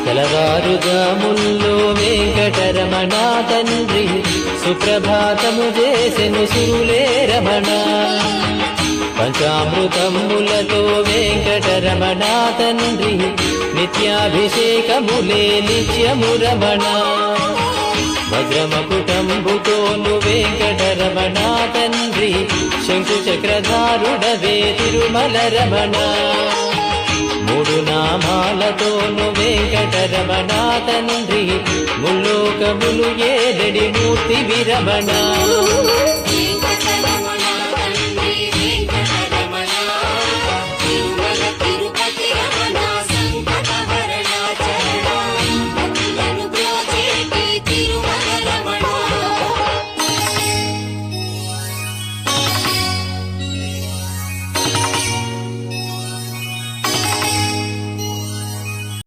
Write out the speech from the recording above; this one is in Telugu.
తెలవారుజాముల్లో వెంకటరమణ తండ్రి సుప్రభాతము చేసెను సురులే రమణ. పంచామృతములతో వెంకటరమణ తండ్రి నిత్యాభిషేకములే నిత్యము రమణ. వజ్రమకుటంబుతోను వెంకటరమణ తండ్రి శంకు చక్రధారుడవే తిరుమల రమణ. మూడు నామాలతోను వెంకటరమణ తండ్రి ముల్లోకములు ఏడడి మూర్తి విరమణ.